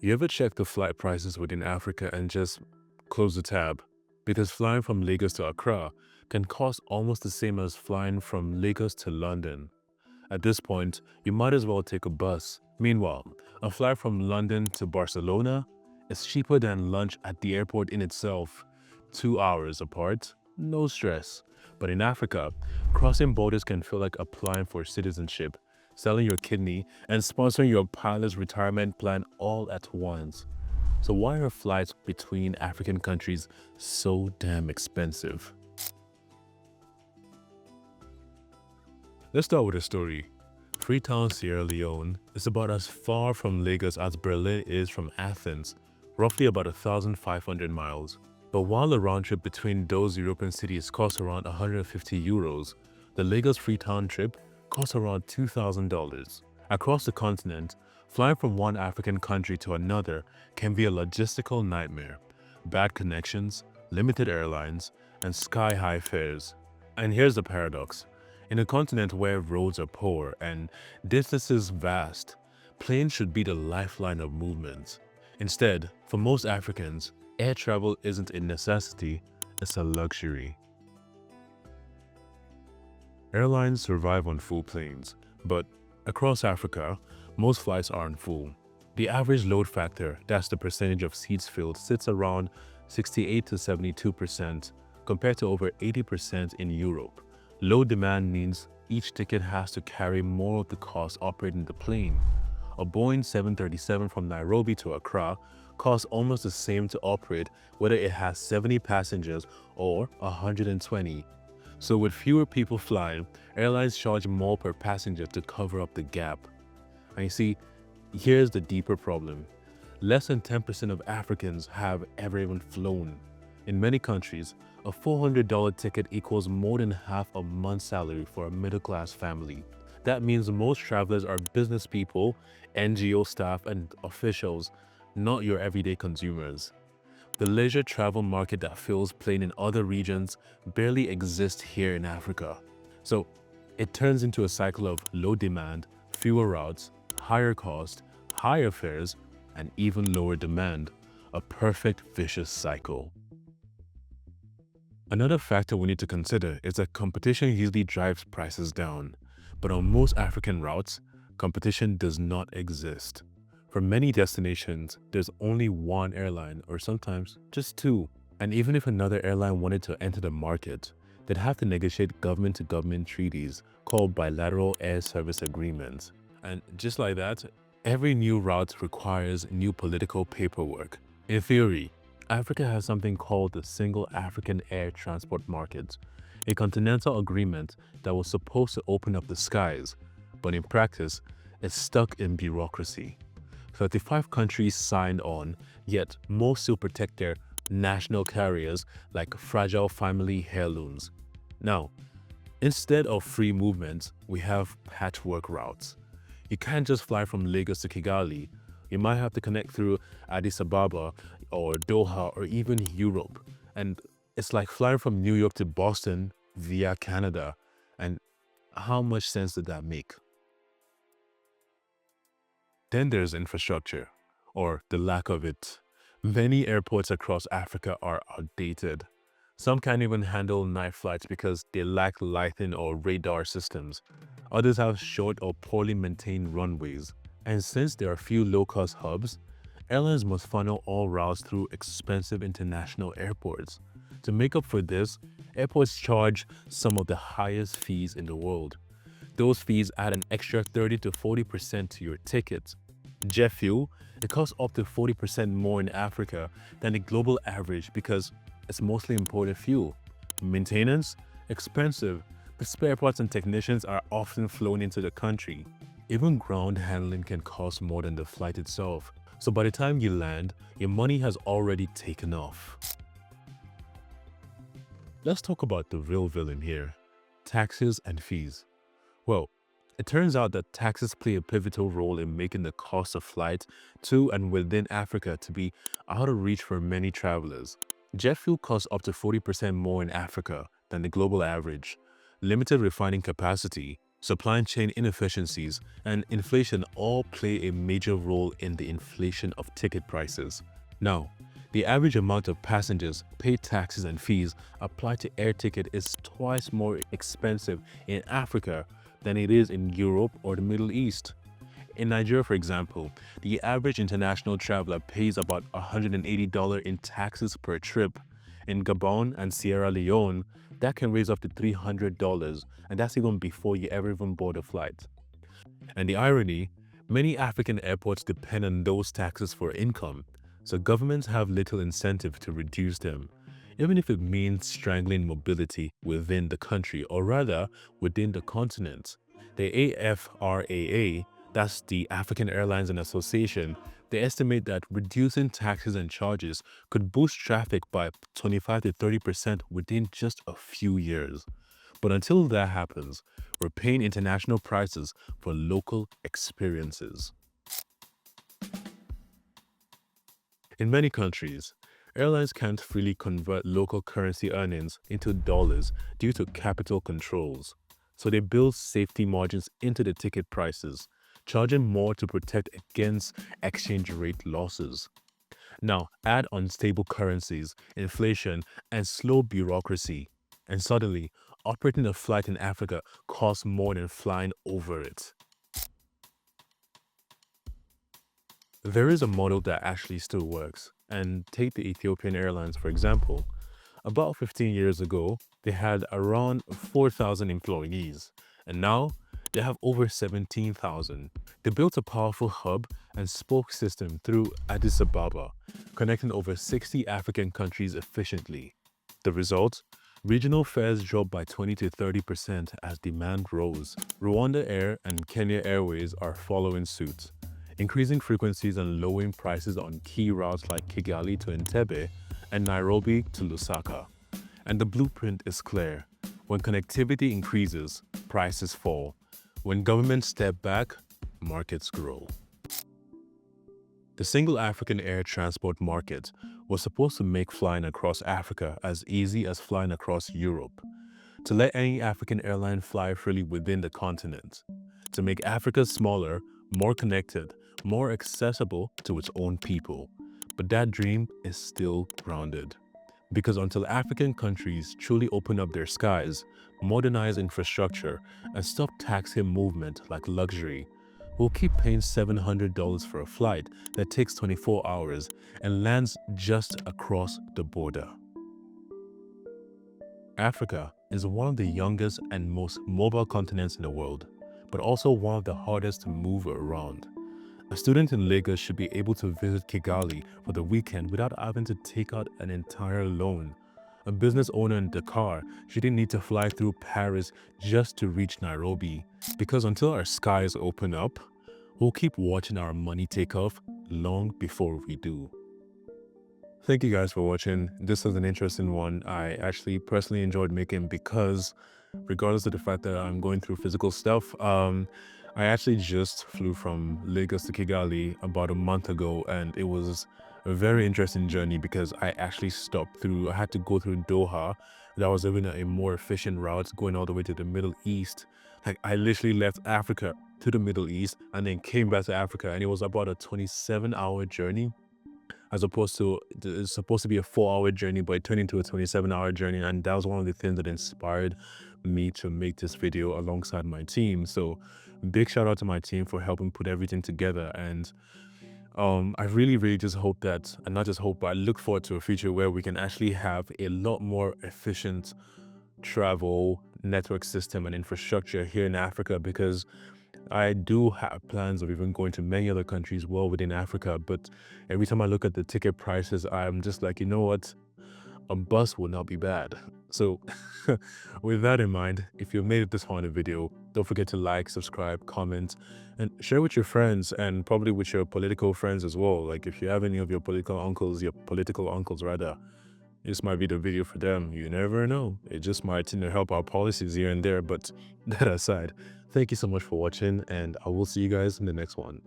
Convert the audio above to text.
You ever check the flight prices within Africa and just close the tab? Because flying from Lagos to Accra can cost almost the same as flying from Lagos to London. At this point, you might as well take a bus. Meanwhile, a flight from London to Barcelona is cheaper than lunch at the airport in itself. 2 hours apart, no stress. But in Africa, crossing borders can feel like applying for citizenship, selling your kidney, and sponsoring your pilot's retirement plan all at once. So why are flights between African countries so damn expensive? Let's start with a story. Freetown, Sierra Leone is about as far from Lagos as Berlin is from Athens, roughly about 1,500 miles. But while a round trip between those European cities costs around €150, the Lagos Freetown trip costs around $2,000. Across the continent, flying from one African country to another can be a logistical nightmare. Bad connections, limited airlines, and sky-high fares. And here's the paradox. In a continent where roads are poor and distances vast, planes should be the lifeline of movement. Instead, for most Africans, air travel isn't a necessity, it's a luxury. Airlines survive on full planes, but across Africa, most flights aren't full. The average load factor, that's the percentage of seats filled, sits around 68 to 72%, compared to over 80% in Europe. Low demand means each ticket has to carry more of the cost operating the plane. A Boeing 737 from Nairobi to Accra costs almost the same to operate whether it has 70 passengers or 120. So with fewer people flying, airlines charge more per passenger to cover up the gap. And you see, here's the deeper problem. Less than 10% of Africans have ever even flown. In many countries, a $400 ticket equals more than half a month's salary for a middle-class family. That means most travelers are business people, NGO staff, and officials, not your everyday consumers. The leisure travel market that fills plane in other regions barely exists here in Africa. So it turns into a cycle of low demand, fewer routes, higher cost, higher fares, and even lower demand. A perfect vicious cycle. Another factor we need to consider is that competition usually drives prices down, but on most African routes, competition does not exist. For many destinations, there's only one airline or sometimes just two. And even if another airline wanted to enter the market, they'd have to negotiate government-to-government treaties called bilateral air service agreements. And just like that, every new route requires new political paperwork. In theory, Africa has something called the Single African Air Transport Market, a continental agreement that was supposed to open up the skies, but in practice, it's stuck in bureaucracy. 35 countries signed on, yet most still protect their national carriers like fragile family heirlooms. Now, instead of free movement, we have patchwork routes. You can't just fly from Lagos to Kigali. You might have to connect through Addis Ababa or Doha or even Europe. And it's like flying from New York to Boston via Canada. And how much sense did that make? Then there's infrastructure, or the lack of it. Many airports across Africa are outdated. Some can't even handle night flights because they lack lighting or radar systems. Others have short or poorly maintained runways. And since there are few low-cost hubs, airlines must funnel all routes through expensive international airports. To make up for this, airports charge some of the highest fees in the world. Those fees add an extra 30 to 40% to your ticket. Jet fuel, it costs up to 40% more in Africa than the global average because it's mostly imported fuel. Maintenance, expensive, but spare parts and technicians are often flown into the country. Even ground handling can cost more than the flight itself. So by the time you land, your money has already taken off. Let's talk about the real villain here, taxes and fees. Well, it turns out that taxes play a pivotal role in making the cost of flights to and within Africa to be out of reach for many travelers. Jet fuel costs up to 40% more in Africa than the global average. Limited refining capacity, Supply chain inefficiencies, and inflation all play a major role in the inflation of ticket prices. Now, the average amount of passengers pay taxes and fees applied to air ticket is twice more expensive in Africa than it is in Europe or the Middle East. In Nigeria, for example, the average international traveler pays about $180 in taxes per trip. In Gabon and Sierra Leone, that can raise up to $300, and that's even before you ever even board a flight. And the irony, many African airports depend on those taxes for income, so governments have little incentive to reduce them, even if it means strangling mobility within the country, or rather, within the continent. The AFRAA, that's the African Airlines and Association, they estimate that reducing taxes and charges could boost traffic by 25 to 30% within just a few years. But until that happens, we're paying international prices for local experiences. In many countries, airlines can't freely convert local currency earnings into dollars due to capital controls. So they build safety margins into the ticket prices, charging more to protect against exchange rate losses. Now, add unstable currencies, inflation, and slow bureaucracy, and suddenly, operating a flight in Africa costs more than flying over it. There is a model that actually still works, and take the Ethiopian Airlines for example. About 15 years ago, they had around 4,000 employees, and now they have over 17,000. They built a powerful hub and spoke system through Addis Ababa, connecting over 60 African countries efficiently. The result? Regional fares dropped by 20 to 30% as demand rose. Rwanda Air and Kenya Airways are following suit, increasing frequencies and lowering prices on key routes like Kigali to Entebbe and Nairobi to Lusaka. And the blueprint is clear. When connectivity increases, prices fall. When governments step back, markets grow. The single African air transport market was supposed to make flying across Africa as easy as flying across Europe, to let any African airline fly freely within the continent, to make Africa smaller, more connected, more accessible to its own people. But that dream is still grounded. Because until African countries truly open up their skies, modernize infrastructure, and stop taxing movement like luxury, we'll keep paying $700 for a flight that takes 24 hours and lands just across the border. Africa is one of the youngest and most mobile continents in the world, but also one of the hardest to move around. A student in Lagos should be able to visit Kigali for the weekend without having to take out an entire loan. A business owner in Dakar shouldn't need to fly through Paris just to reach Nairobi, because until our skies open up, we'll keep watching our money take off long before we do. Thank you guys for watching. This was an interesting one. I actually personally enjoyed making because regardless of the fact that I'm going through physical stuff, I actually just flew from Lagos to Kigali about a month ago, and it was a very interesting journey because I actually I had to go through Doha. That was even a more efficient route going all the way to the Middle East. Like I literally left Africa to the Middle East and then came back to Africa, and it was about a 27-hour journey as opposed to it's supposed to be a 4-hour journey, but it turned into a 27-hour journey. And that was one of the things that inspired me to make this video alongside my team. So big shout out to my team for helping put everything together. And I really just hope that, and not just hope, but I look forward to a future where we can actually have a lot more efficient travel network system and infrastructure here in Africa, because I do have plans of even going to many other countries well within Africa, but every time I look at the ticket prices, I'm just like, you know what? A bus will not be bad. So with that in mind, if you've made it this far in the video, don't forget to like, subscribe, comment, and share with your friends, and probably with your political friends as well. Like if you have any of your political uncles rather, this might be the video for them. You never know. It just might, help our policies here and there. But that aside, thank you so much for watching, and I will see you guys in the next one.